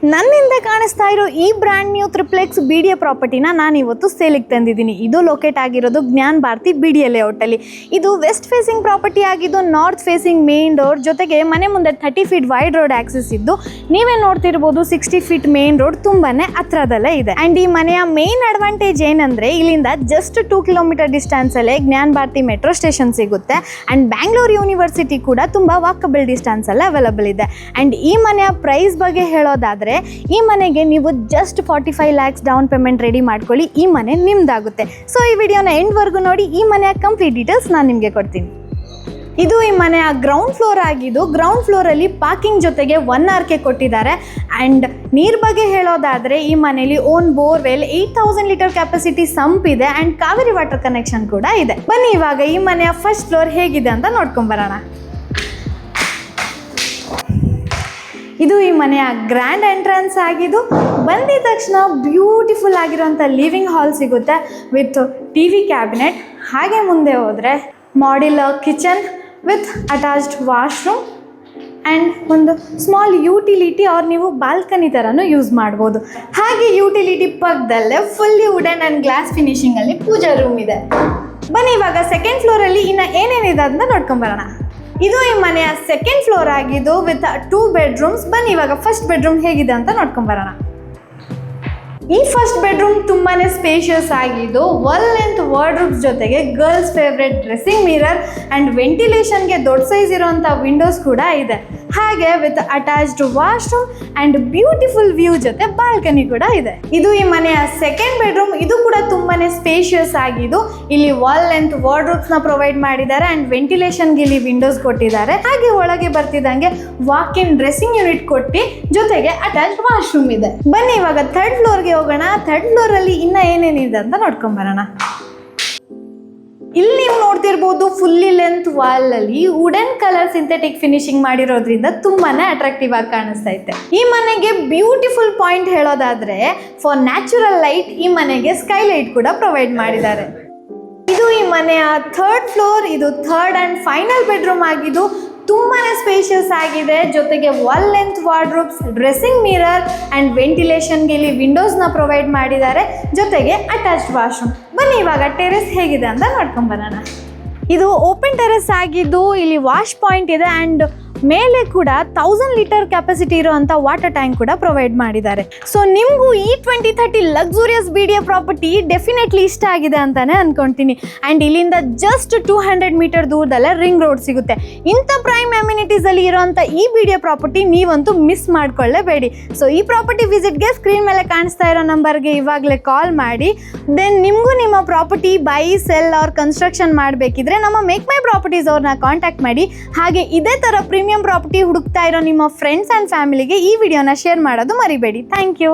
ನನ್ನಿಂದ ಕಾಣಿಸ್ತಾ ಇರೋ ಈ ಬ್ರ್ಯಾಂಡ್ ನ್ಯೂ ಟ್ರಿಪ್ಲೆಕ್ಸ್ BDA ಪ್ರಾಪರ್ಟಿನ ನಾನು ಇವತ್ತು ಸೇಲಿಗೆ ತಂದಿದ್ದೀನಿ. ಇದು ಲೊಕೇಟ್ ಆಗಿರೋದು ಜ್ಞಾನ್ ಭಾರತಿ BDA ಲೇಔಟಲ್ಲಿ. ಇದು ವೆಸ್ಟ್ ಫೇಸಿಂಗ್ ಪ್ರಾಪರ್ಟಿ ಆಗಿದ್ದು ನಾರ್ತ್ ಫೇಸಿಂಗ್ ಮೇನ್ ಡೋರ್ ಜೊತೆಗೆ ಮನೆ ಮುಂದೆ 30 ಫೀಟ್ ವೈಡ್ ರೋಡ್ ಆಕ್ಸೆಸ್ ಇದ್ದು ನೀವೇ ನೋಡ್ತಿರ್ಬೋದು 60 ಫೀಟ್ ಮೇನ್ ರೋಡ್ ತುಂಬಾನೇ ಹತ್ರದಲ್ಲೇ ಇದೆ. ಆ್ಯಂಡ್ ಈ ಮನೆಯ ಮೇನ್ ಅಡ್ವಾಂಟೇಜ್ ಏನಂದರೆ ಇಲ್ಲಿಂದ ಜಸ್ಟ್ 2 ಕಿಲೋಮೀಟರ್ ಡಿಸ್ಟೆನ್ಸಲ್ಲೇ ಜ್ಞಾನ್ ಭಾರತಿ ಮೆಟ್ರೋ ಸ್ಟೇಷನ್ ಸಿಗುತ್ತೆ. ಆ್ಯಂಡ್ ಬ್ಯಾಂಗ್ಳೂರ್ ಯೂನಿವರ್ಸಿಟಿ ಕೂಡ ತುಂಬ ವಾಕಬಲ್ ಡಿಸ್ಟೆನ್ಸಲ್ಲೇ ಅವೈಲಬಲ್ ಇದೆ. ಆ್ಯಂಡ್ ಈ ಮನೆಯ ಪ್ರೈಸ್ ಬಗ್ಗೆ ಹೇಳೋದಾದರೆ ಈ ಮನೆಗೆ ನೀವು just 45 lakhs down payment ready ಮಾಡ್ಕೊಳ್ಳಿ, ಈ ಮನೆ ನಿಮ್ದಾಗುತ್ತೆ. ಸೊ ಈ ವಿಡಿಯೋನ ಎಂಡ್ವರೆಗೂ ನೋಡಿ, ಈ ಮನೆಯ ಕಂಪ್ಲೀಟ್ ಡೀಟೇಲ್ಸ್ ನಾನು ನಿಮಗೆ ಕೊಡ್ತೀನಿ. ಇದು ಈ ಮನೆಯ ಗ್ರೌಂಡ್ ಫ್ಲೋರ್ ಆಗಿದ್ದು ಗ್ರೌಂಡ್ ಫ್ಲೋರಲ್ಲಿ ಪಾರ್ಕಿಂಗ್ ಜೊತೆಗೆ 1 RK ಕೊಟ್ಟಿದ್ದಾರೆ. ಆ್ಯಂಡ್ ನೀರ್ ಬಗ್ಗೆ ಹೇಳೋದಾದರೆ ಈ ಮನೆಯಲ್ಲಿ own borewell 8000 litre capacity sump ಇದೆ ಆ್ಯಂಡ್ ಕಾವೇರಿ ವಾಟರ್ ಕನೆಕ್ಷನ್ ಕೂಡ ಇದೆ. ಬನ್ನಿ ಇವಾಗ ಈ ಮನೆಯ ಫಸ್ಟ್ ಫ್ಲೋರ್ ಹೇಗಿದೆ ಅಂತ ನೋಡ್ಕೊಂಬರೋಣ. ಇದು ಈ ಮನೆಯ ಗ್ರ್ಯಾಂಡ್ ಎಂಟ್ರೆನ್ಸ್ ಆಗಿದ್ದು ಬಂದಿದ ತಕ್ಷಣ ಬ್ಯೂಟಿಫುಲ್ ಆಗಿರುವಂಥ ಲಿವಿಂಗ್ ಹಾಲ್ ಸಿಗುತ್ತೆ ವಿತ್ TV ಕ್ಯಾಬಿನೆಟ್. ಹಾಗೆ ಮುಂದೆ ಹೋದರೆ modular kitchen with attached washroom and ಒಂದು ಸ್ಮಾಲ್ ಯುಟಿಲಿಟಿ ಆರ್ ನೀವು ಬಾಲ್ಕನಿ ಥರನೂ ಯೂಸ್ ಮಾಡ್ಬೋದು. ಹಾಗೆ ಯುಟಿಲಿಟಿ ಪಕ್ಕದಲ್ಲೇ ಫುಲ್ಲಿ ವುಡನ್ ಆ್ಯಂಡ್ ಗ್ಲಾಸ್ ಫಿನಿಶಿಂಗಲ್ಲಿ ಪೂಜಾ ರೂಮ್ ಇದೆ. ಬನ್ನಿ ಇವಾಗ ಸೆಕೆಂಡ್ ಫ್ಲೋರಲ್ಲಿ ಇನ್ನು ಏನೇನಿದೆ ಅಂತ ನೋಡ್ಕೊಂಬರೋಣ. ಇದು ಈ ಮನೆಯ ಸೆಕೆಂಡ್ ಫ್ಲೋರ್ ಆಗಿದ್ದು ವಿತ್ 2 ಬೆಡ್ರೂಮ್ಸ್. ಬನ್ನಿ ಇವಾಗ ಫಸ್ಟ್ ಬೆಡ್ರೂಮ್ ಹೇಗಿದೆ ಅಂತ ನೋಡ್ಕೊಂಬರೋಣ. ಈ ಫಸ್ಟ್ ಬೆಡ್ರೂಮ್ ತುಂಬಾ ಸ್ಪೇಷಿಯಸ್ ಆಗಿದ್ದು ವಾಲ್ ಲೆಂತ್ ವಾರ್ಡ್ರೋಬ್ಸ್ ಜೊತೆಗೆ girls favourite dressing mirror and ವೆಂಟಿಲೇಷನ್ಗೆ ದೊಡ್ಡ ಸೈಜ್ ಇರೋಂಥ ವಿಂಡೋಸ್ ಕೂಡ ಇದೆ. ಹಾಗೆ with attached washroom and beautiful view ಜೊತೆ ಬಾಲ್ಕನಿ ಕೂಡ ಇದೆ. ಇದು ಈ ಮನೆಯ ಸೆಕೆಂಡ್ ಬೆಡ್ರೂಮ್. ಇದು ಕೂಡ ತುಂಬಾ ಸ್ಪೇಷಿಯಸ್ ಆಗಿದ್ದು ಇಲ್ಲಿ ವಾಲ್ ಲೆಂತ್ ವಾರ್ಡ್ರೋಬ್ಸ್ನ ಪ್ರೊವೈಡ್ ಮಾಡಿದ್ದಾರೆ ಆ್ಯಂಡ್ ವೆಂಟಿಲೇಷನ್ಗೆ ಇಲ್ಲಿ ವಿಂಡೋಸ್ ಕೊಟ್ಟಿದ್ದಾರೆ. ಹಾಗೆ ಒಳಗೆ ಬರ್ತಿದ್ದಂಗೆ ವಾಕ್ ಇನ್ ಡ್ರೆಸ್ಸಿಂಗ್ ಯೂನಿಟ್ ಕೊಟ್ಟು ಜೊತೆಗೆ ಅಟ್ಯಾಚ್ಡ್ ವಾಶ್ರೂಮ್ ಇದೆ. ಬನ್ನಿ ಇವಾಗ ಥರ್ಡ್ ಫ್ಲೋರ್ಗೆ ಹೋಗೋಣ. ಥರ್ಡ್ ಫ್ಲೋರಲ್ಲಿ ಇನ್ನು ಏನೇನಿದೆ ಅಂತ ನೋಡ್ಕೊಂಬರೋಣ. ಇಲ್ಲಿ ನೀವು ನೋಡ್ತಿರ್ಬೋದು ಫುಲ್ಲಿ ಲೆಂತ್ ವಾಲಲ್ಲಿ ವುಡನ್ ಕಲರ್ ಸಿಂಥೆಟಿಕ್ ಫಿನಿಶಿಂಗ್ ಮಾಡಿರೋದ್ರಿಂದ ತುಂಬಾನೇ ಅಟ್ರಾಕ್ಟಿವ್ ಆಗಿ ಕಾಣಿಸ್ತಾ ಇದೆ. ಈ ಮನೆಗೆ ಬ್ಯೂಟಿಫುಲ್ ಪಾಯಿಂಟ್ ಹೇಳೋದಾದ್ರೆ ಫಾರ್ ನ್ಯಾಚುರಲ್ ಲೈಟ್ ಈ ಮನೆಗೆ ಸ್ಕೈ ಲೈಟ್ ಕೂಡ ಪ್ರೊವೈಡ್ ಮಾಡಿದ್ದಾರೆ. ಇದು ಈ ಮನೆಯ ಥರ್ಡ್ ಫ್ಲೋರ್. ಇದು ಥರ್ಡ್ ಆ್ಯಂಡ್ ಫೈನಲ್ ಬೆಡ್ರೂಮ್ ಆಗಿದ್ದು ತುಂಬಾ ಸ್ಪೇಷಿಯಸ್ ಆಗಿದೆ. ಜೊತೆಗೆ wall length wardrobes, dressing mirror and ವೆಂಟಿಲೇಷನ್ಗೆ ಇಲ್ಲಿ ವಿಂಡೋಸ್ನ ಪ್ರೊವೈಡ್ ಮಾಡಿದ್ದಾರೆ ಜೊತೆಗೆ ಅಟ್ಯಾಚ್ಡ್ ವಾಶ್ರೂಮ್. ಬನ್ನಿ ಇವಾಗ ಟೆರೆಸ್ ಹೇಗಿದೆ ಅಂತ ನೋಡ್ಕೊಂಬರೋಣ. ಇದು ಓಪನ್ ಟೆರೆಸ್ ಆಗಿದ್ದು ಇಲ್ಲಿ ವಾಶ್ ಪಾಯಿಂಟ್ ಇದೆ ಆ್ಯಂಡ್ ಮೇಲೆ ಕೂಡ 1000 ಲೀಟರ್ ಕೆಪಾಸಿಟಿ ಇರುವಂಥ ವಾಟರ್ ಟ್ಯಾಂಕ್ ಕೂಡ ಪ್ರೊವೈಡ್ ಮಾಡಿದ್ದಾರೆ. ಸೊ ನಿಮಗೂ ಈ 2030 ಲಕ್ಸುರಿಯಸ್ BDA ಪ್ರಾಪರ್ಟಿ ಡೆಫಿನೆಟ್ಲಿ ಇಷ್ಟ ಆಗಿದೆ ಅಂತಾನೆ ಅನ್ಕೊಂತೀನಿ. ಆ್ಯಂಡ್ ಇಲ್ಲಿಂದ ಜಸ್ಟ್ 200 ಮೀಟರ್ ದೂರದಲ್ಲೇ ರಿಂಗ್ ರೋಡ್ ಸಿಗುತ್ತೆ. ಇಂಥ ಪ್ರೈಮ್ ಅಮ್ಯುನಿಟೀಸಲ್ಲಿ ಇರೋವಂಥ ಈ BDA ಪ್ರಾಪರ್ಟಿ ನೀವಂತೂ ಮಿಸ್ ಮಾಡ್ಕೊಳ್ಳೇಬೇಡಿ. ಸೊ ಈ ಪ್ರಾಪರ್ಟಿ ವಿಸಿಟ್ಗೆ ಸ್ಕ್ರೀನ್ ಮೇಲೆ ಕಾಣಿಸ್ತಾ ಇರೋ ನಂಬರ್ಗೆ ಇವಾಗಲೇ ಕಾಲ್ ಮಾಡಿ. ದೆನ್ ನಿಮಗೂ ನಿಮ್ಮ property buy sell or construction ಮಾಡಬೇಕಿದ್ರೆ ನಮ್ಮ ಮೇಕ್ ಮೈ ಪ್ರಾಪರ್ಟೀಸ್ ಅವ್ರನ್ನ ಕಾಂಟ್ಯಾಕ್ಟ್ ಮಾಡಿ. ಹಾಗೆ ಇದೇ ಥರ ಪ್ರೀಮಿಯಂ ಪ್ರಾಪರ್ಟಿ ಹುಡುಕ್ತಾ ಇರೋ ನಿಮ್ಮ ಫ್ರೆಂಡ್ಸ್ ಆ್ಯಂಡ್ ಫ್ಯಾಮಿಲಿಗೆ ಈ ವಿಡಿಯೋನ ಶೇರ್ ಮಾಡೋದು ಮರಿಬೇಡಿ. Thank you.